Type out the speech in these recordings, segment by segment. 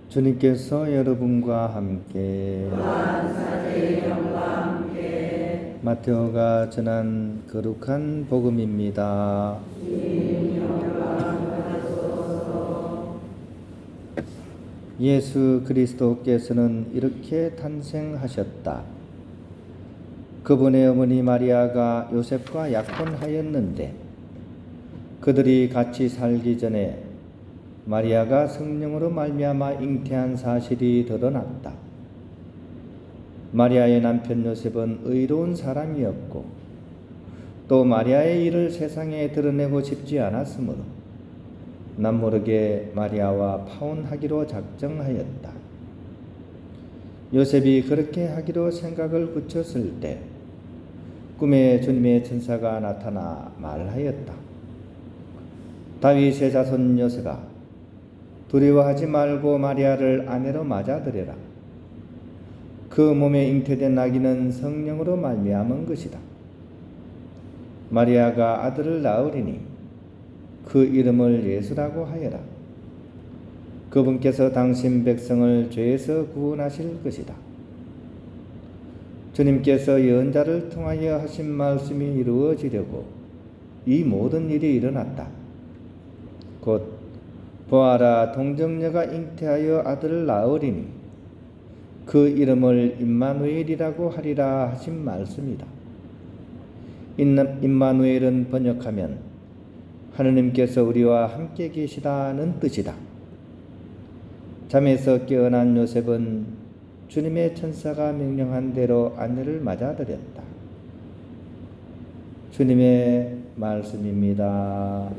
주님께서 여러분과 함께 마테오가 전한 거룩한 복음입니다. 예수 그리스도께서는 이렇게 탄생하셨다. 그분의 어머니 마리아가 요셉과 약혼하였는데 그들이 같이 살기 전에 마리아가 성령으로 말미암아 잉태한 사실이 드러났다. 마리아의 남편 요셉은 의로운 사람이었고 또 마리아의 일을 세상에 드러내고 싶지 않았으므로 남모르게 마리아와 파혼하기로 작정하였다. 요셉이 그렇게 하기로 생각을 굳혔을 때 꿈에 주님의 천사가 나타나 말하였다. 다윗의 자손 요셉아, 두려워하지 말고 마리아를 아내로 맞아들여라. 그 몸에 잉태된 아기는 성령으로 말미암은 것이다. 마리아가 아들을 낳으리니 그 이름을 예수라고 하여라. 그분께서 당신 백성을 죄에서 구원하실 것이다. 주님께서 예언자를 통하여 하신 말씀이 이루어지려고 이 모든 일이 일어났다. 곧 보아라, 동정녀가 잉태하여 아들을 낳으리니 그 이름을 임마누엘이라고 하리라 하신 말씀이다. 임마누엘은 번역하면 하느님께서 우리와 함께 계시다는 뜻이다. 잠에서 깨어난 요셉은 주님의 천사가 명령한 대로 아내를 맞아들였다. 주님의 말씀입니다.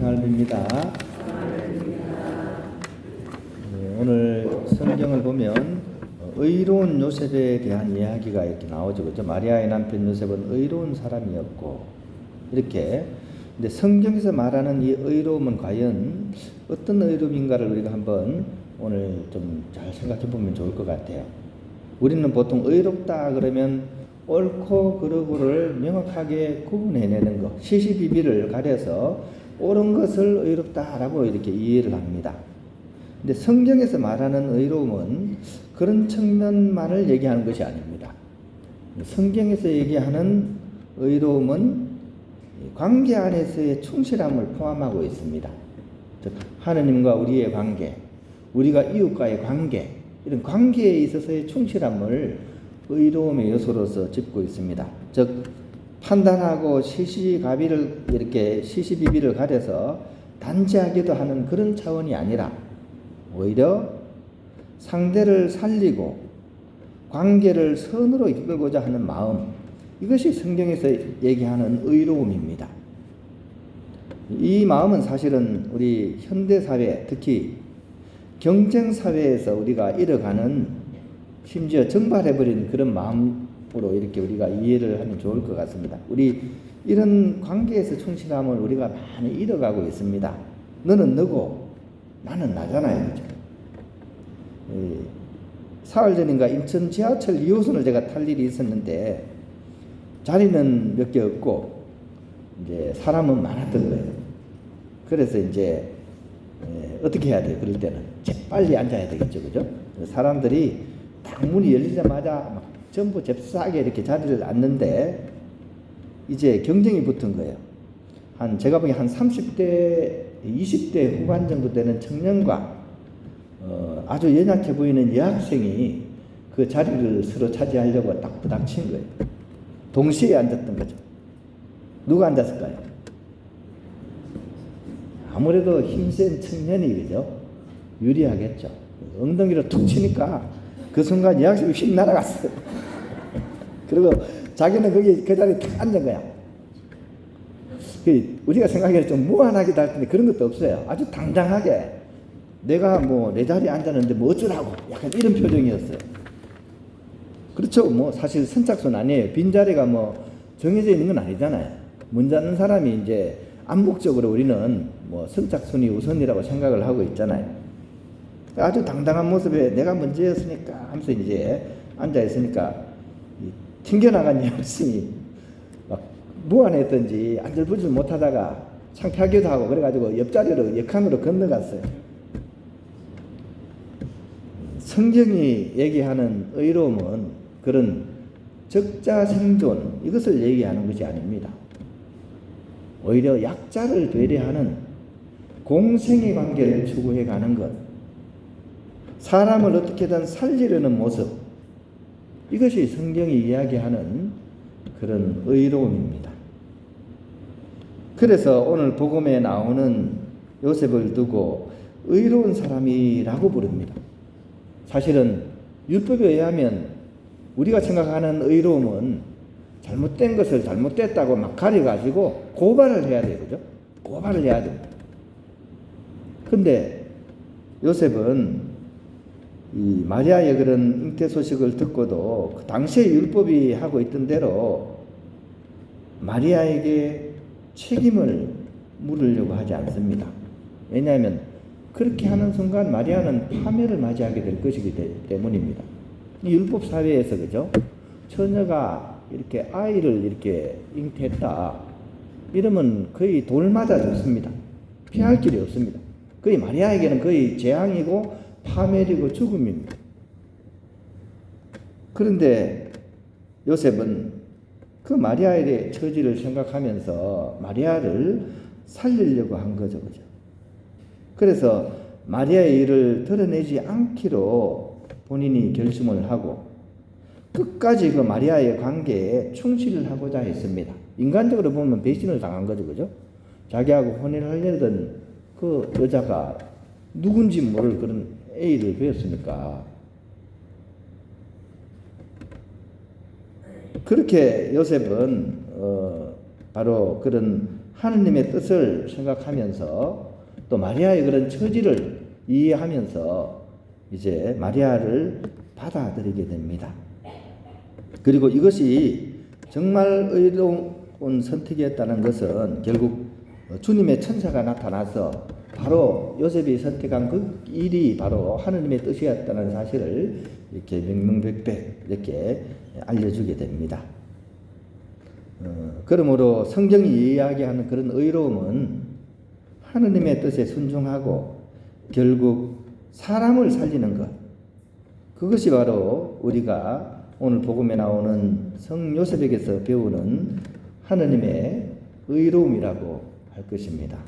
하나님입니다. 오늘 성경을 보면 의로운 요셉에 대한 이야기가 이렇게 나오죠. 그렇죠? 마리아의 남편 요셉은 의로운 사람이었고 이렇게. 근데 성경에서 말하는 이 의로움은 과연 어떤 의로움인가를 우리가 한번 오늘 좀 잘 생각해 보면 좋을 것 같아요. 우리는 보통 의롭다 그러면 옳고 그르고를 명확하게 구분해내는 것, 시시비비를 가려서 옳은 것을 의롭다라고 이렇게 이해를 합니다. 근데 성경에서 말하는 의로움은 그런 측면만을 얘기하는 것이 아닙니다. 성경에서 얘기하는 의로움은 관계 안에서의 충실함을 포함하고 있습니다. 즉 하느님과 우리의 관계, 우리가 이웃과의 관계, 이런 관계에 있어서의 충실함을 의로움의 요소로서 짚고 있습니다. 즉 판단하고 시시가비를 이렇게 시시비비를 가려서 단죄하기도 하는 그런 차원이 아니라 오히려 상대를 살리고 관계를 선으로 이끌고자 하는 마음, 이것이 성경에서 얘기하는 의로움입니다. 이 마음은 사실은 우리 현대사회, 특히 경쟁사회에서 우리가 잃어가는, 심지어 증발해버린 그런 마음으로 이렇게 우리가 이해를 하면 좋을 것 같습니다. 우리 이런 관계에서 충실함을 우리가 많이 잃어가고 있습니다. 너는 너고 나는 나잖아요. 그렇죠? 사흘 전인가 인천 지하철 2호선을 제가 탈 일이 있었는데 자리는 몇 개 없고 이제 사람은 많았던 거예요. 그래서 이제 어떻게 해야 돼요? 그럴 때는 빨리 앉아야 되겠죠, 그죠? 사람들이 딱 문이 열리자마자 막 전부 잽싸게 이렇게 자리를 앉는데 이제 경쟁이 붙은 거예요. 제가 보기에 한 30대, 20대 후반 정도 되는 청년과 아주 연약해 보이는 여학생이 그 자리를 서로 차지하려고 딱 부닥친 거예요. 동시에 앉았던 거죠. 누가 앉았을까요? 아무래도 힘센 청년이, 그죠? 유리하겠죠. 엉덩이를 툭 치니까 그 순간 여학생이 휙 날아갔어요. 그리고 자기는 거기 그 자리에 탁 앉은 거야. 우리가 생각해도 좀 무한하기도 할 텐데 그런 것도 없어요. 아주 당당하게 내가 뭐 내 자리에 앉았는데 뭐 어쩌라고 약간 이런 표정이었어요. 그렇죠. 뭐 사실 선착순 아니에요. 빈자리가 뭐 정해져 있는 건 아니잖아요. 문 닫는 사람이 이제 암묵적으로 우리는 뭐 선착순이 우선이라고 생각을 하고 있잖아요. 아주 당당한 모습에 내가 먼저였으니까 하면서 이제 앉아 있으니까 튕겨나간 여신이 막 무안했던지 안절부절 못하다가 창피하기도 하고 그래가지고 옆자리로 옆칸으로 건너갔어요. 성경이 얘기하는 의로움은 그런 적자생존 이것을 얘기하는 것이 아닙니다. 오히려 약자를 배려하는 공생의 관계를 추구해 가는 것, 사람을 어떻게든 살리려는 모습, 이것이 성경이 이야기하는 그런 의로움입니다. 그래서 오늘 복음에 나오는 요셉을 두고 의로운 사람이라고 부릅니다. 사실은 율법에 의하면 우리가 생각하는 의로움은 잘못된 것을 잘못됐다고 막 가려가지고 고발을 해야 돼요. 그죠? 고발을 해야 됩니다. 근데 요셉은 이 마리아의 그런 잉태 소식을 듣고도 그 당시의 율법이 하고 있던 대로 마리아에게 책임을 물으려고 하지 않습니다. 왜냐하면 그렇게 하는 순간 마리아는 파멸을 맞이하게 될 것이기 때문입니다. 이 율법 사회에서 그죠? 처녀가 이렇게 아이를 이렇게 잉태했다 이러면 거의 돌 맞아 죽습니다. 피할 길이 없습니다. 거의 마리아에게는 거의 재앙이고 파멸이고 죽음입니다. 그런데 요셉은 그 마리아의 처지를 생각하면서 마리아를 살리려고 한 거죠. 그죠? 그래서 마리아의 일을 드러내지 않기로 본인이 결심을 하고 끝까지 그 마리아의 관계에 충실을 하고자 했습니다. 인간적으로 보면 배신을 당한 거죠. 그죠? 자기하고 혼인을 하려던 그 여자가 누군지 모를 그런 A를 배웠으니까. 그렇게 요셉은 바로 그런 하느님의 뜻을 생각하면서 또 마리아의 그런 처지를 이해하면서 이제 마리아를 받아들이게 됩니다. 그리고 이것이 정말 의로운 선택이었다는 것은 결국 주님의 천사가 나타나서 바로 요셉이 선택한 그 일이 바로 하느님의 뜻이었다는 사실을 이렇게 명명백백 이렇게 알려주게 됩니다. 그러므로 성경이 이야기하는 그런 의로움은 하느님의 뜻에 순종하고 결국 사람을 살리는 것, 그것이 바로 우리가 오늘 복음에 나오는 성 요셉에게서 배우는 하느님의 의로움이라고 할 것입니다.